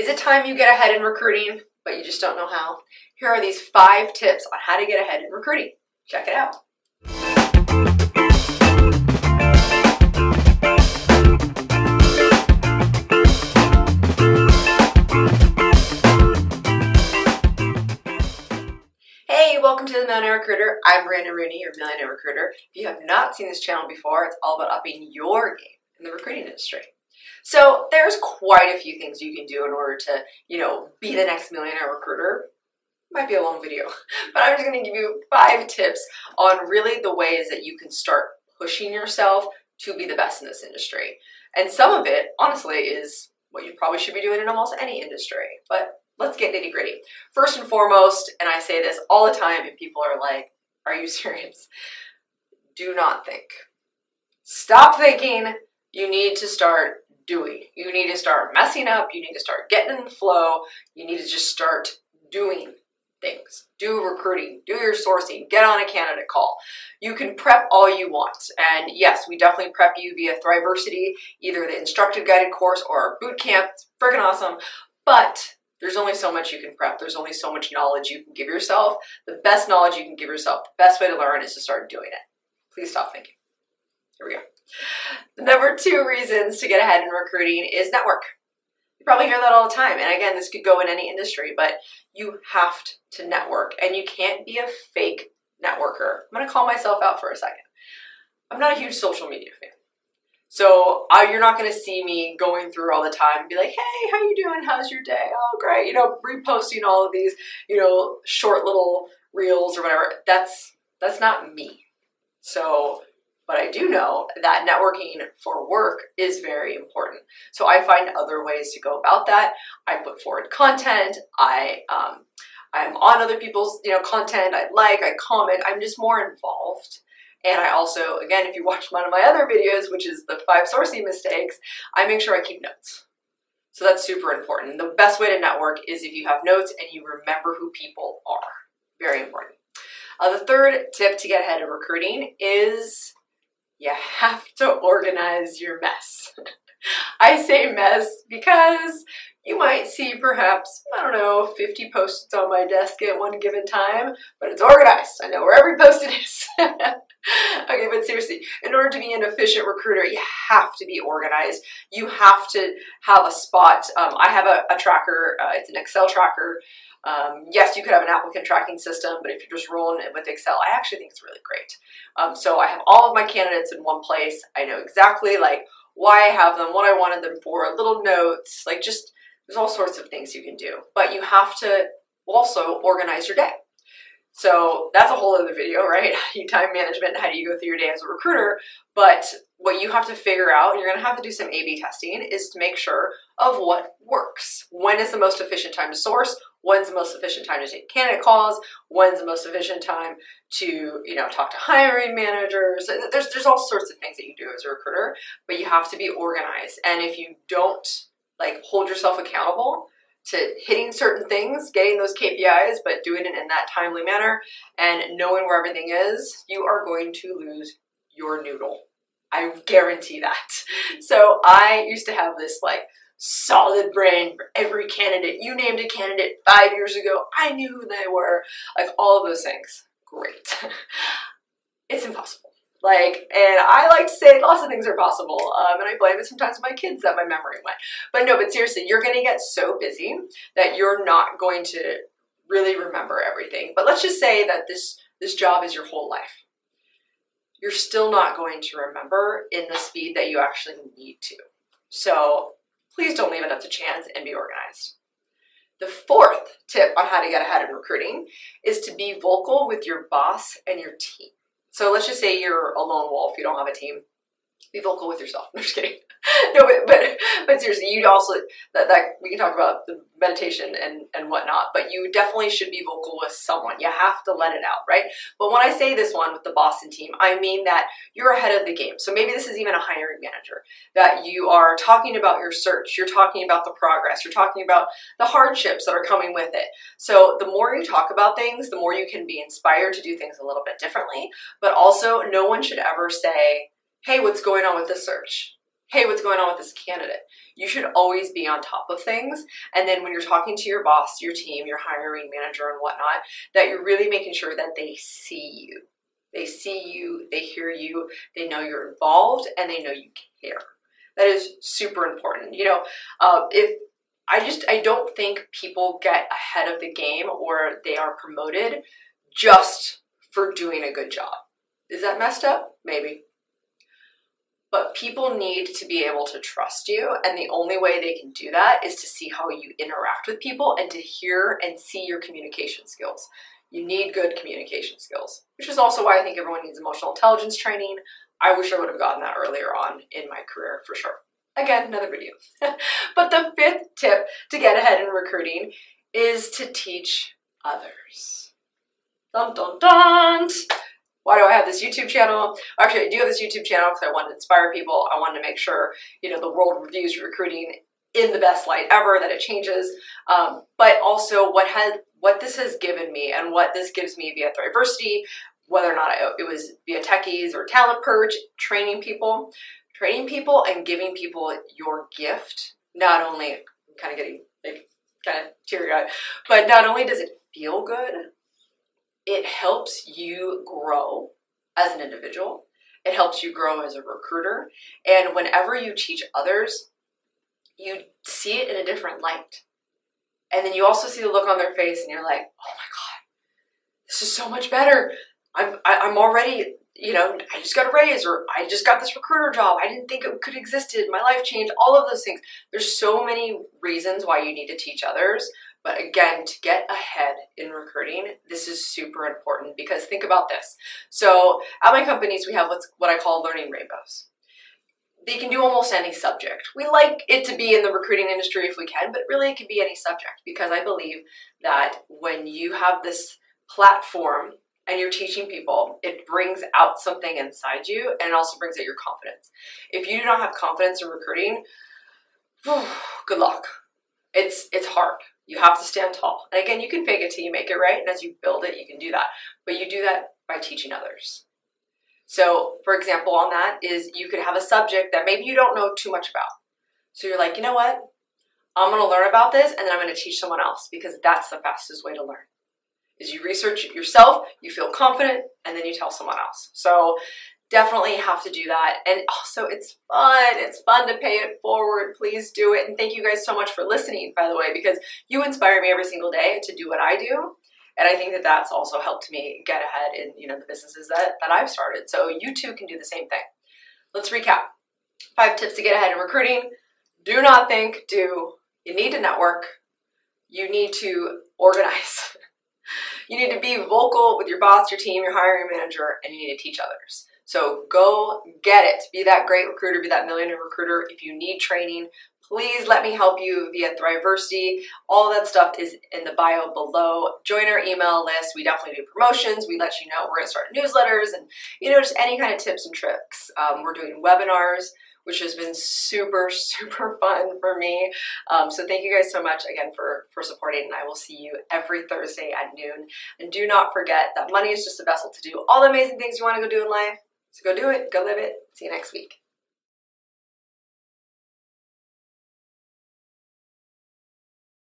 Is it time you get ahead in recruiting, but you just don't know how? Here are these 5 tips on how to get ahead in recruiting. Check it out. Hey, welcome to the Millionaire Recruiter. I'm Brandon Rooney, your Millionaire Recruiter. If you have not seen this channel before, it's all about upping your game in the recruiting industry. So there's quite a few things you can do in order to, be the next millionaire recruiter. Might be a long video, but I'm just going to give you 5 tips on really the ways that you can start pushing yourself to be the best in this industry. And some of it, honestly, is what you probably should be doing in almost any industry. But let's get nitty gritty. First and foremost, and I say this all the time, and people are like, are you serious? Do not think. Stop thinking. You need to start doing. You need to start messing up. You need to start getting in the flow. You need to just start doing things. Do recruiting, do your sourcing, get on a candidate call. You can prep all you want. And yes, we definitely prep you via Thriversity, either the instructed guided course or our boot camp. It's freaking awesome. But there's only so much you can prep. There's only so much knowledge you can give yourself. The best knowledge you can give yourself, the best way to learn is to start doing it. Please stop thinking. Here we go. The number 2 reasons to get ahead in recruiting is network. You probably hear that all the time. And again, this could go in any industry, but you have to network and you can't be a fake networker. I'm going to call myself out for a second. I'm not a huge social media fan. So you're not going to see me going through all the time and be like, hey, how you doing? How's your day? Oh, great. Reposting all of these, short little reels or whatever. That's not me. So, but I do know that networking for work is very important. So I find other ways to go about that. I put forward content. I'm on other people's, content. I comment. I'm just more involved. And I also, again, if you watch one of my other videos, which is the 5 sourcing mistakes, I make sure I keep notes. So that's super important. The best way to network is if you have notes and you remember who people are. Very important. The 3rd tip to get ahead of recruiting is you have to organize your mess. I say mess because you might see perhaps, 50 post-its on my desk at one given time, but it's organized. I know where every post-it is. Okay, but seriously, in order to be an efficient recruiter, you have to be organized. You have to have a spot. I have a tracker. It's an Excel tracker. Yes, you could have an applicant tracking system, but if you're just rolling it with Excel, I actually think it's really great. So I have all of my candidates in one place. I know exactly why I have them, what I wanted them for, little notes, there's all sorts of things you can do. But you have to also organize your day. So that's a whole other video, right? Time management, how do you go through your day as a recruiter? But what you have to figure out, and you're going to have to do some A/B testing, is to make sure of what works. When is the most efficient time to source? When's the most efficient time to take candidate calls? When's the most efficient time to, talk to hiring managers? There's all sorts of things that you do as a recruiter, but you have to be organized. And if you don't hold yourself accountable to hitting certain things, getting those KPIs, but doing it in that timely manner and knowing where everything is, you are going to lose your noodle. I guarantee that. So I used to have this solid brain for every candidate. You named a candidate 5 years ago. I knew who they were. All of those things. Great. It's impossible. And I like to say lots of things are possible, and I blame it sometimes on my kids that my memory went. But seriously, you're going to get so busy that you're not going to really remember everything. But let's just say that this job is your whole life. You're still not going to remember in the speed that you actually need to. So please don't leave it up to chance and be organized. The 4th tip on how to get ahead in recruiting is to be vocal with your boss and your team. So let's just say you're a lone wolf, you don't have a team. Be vocal with yourself. I'm just kidding. No, but seriously, you also, that we can talk about the meditation and whatnot, but you definitely should be vocal with someone. You have to let it out, right? But when I say this one with the boss and team, I mean that you're ahead of the game. So maybe this is even a hiring manager, that you are talking about your search, you're talking about the progress, you're talking about the hardships that are coming with it. So the more you talk about things, the more you can be inspired to do things a little bit differently. But also, no one should ever say, hey, what's going on with this search? hey, what's going on with this candidate? You should always be on top of things. And then when you're talking to your boss, your team, your hiring manager and whatnot, that you're really making sure that they see you. They see you, they hear you, they know you're involved, and they know you care. That is super important. You know, if I don't think people get ahead of the game or they are promoted just for doing a good job. Is that messed up? Maybe. But people need to be able to trust you, and the only way they can do that is to see how you interact with people and to hear and see your communication skills. You need good communication skills, which is also why I think everyone needs emotional intelligence training. I wish I would have gotten that earlier on in my career for sure. Again, another video. But the fifth tip to get ahead in recruiting is to teach others. Dun dun dun! Why do I have this YouTube channel? Actually, I do have this YouTube channel because I wanted to inspire people. I wanted to make sure, you know, the world reviews recruiting in the best light ever, that it changes. But also what this has given me and what this gives me via Thriversity, whether or not it was via Techies or Talent Purge, training people and giving people your gift. Not only, I'm kind of getting like kind of teary-eyed, but not only does it feel good, it helps you grow as an individual. It helps you grow as a recruiter. And whenever you teach others, you see it in a different light. And then you also see the look on their face and you're like, oh my God, this is so much better. I'm already, you know, I just got a raise, or I just got this recruiter job. I didn't think it could existed. My life changed, all of those things. There's so many reasons why you need to teach others. But again, to get ahead in recruiting, this is super important, because think about this. So at my companies, we have what I call learning rainbows. They can do almost any subject. We like it to be in the recruiting industry if we can, but really it can be any subject, because I believe that when you have this platform and you're teaching people, it brings out something inside you, and it also brings out your confidence. If you do not have confidence in recruiting, good luck. It's hard. You have to stand tall. And again, you can fake it till you make it, right? And as you build it, you can do that. But you do that by teaching others. So, for example, on that is you could have a subject that maybe you don't know too much about. So you're like, you know what? I'm going to learn about this, and then I'm going to teach someone else, because that's the fastest way to learn. Is you research it yourself, you feel confident, and then you tell someone else. So definitely have to do that. And also, it's fun. It's fun to pay it forward. Please do it. And thank you guys so much for listening, by the way, because you inspire me every single day to do what I do. And I think that that's also helped me get ahead in, you know, the businesses that I've started. So you too can do the same thing. Let's recap. 5 tips to get ahead in recruiting. Do not think, do. You need to network. You need to organize. You need to be vocal with your boss, your team, your hiring manager, and you need to teach others. So go get it. Be that great recruiter, be that millionaire recruiter. If you need training, please let me help you via Thriversity. All of that stuff is in the bio below. Join our email list. We definitely do promotions. We let you know we're going to start newsletters and, you know, just any kind of tips and tricks. We're doing webinars, which has been super, super fun for me. So thank you guys so much again for supporting, and I will see you every Thursday at noon. And do not forget that money is just a vessel to do all the amazing things you want to go do in life. So go do it, go live it. See you next week.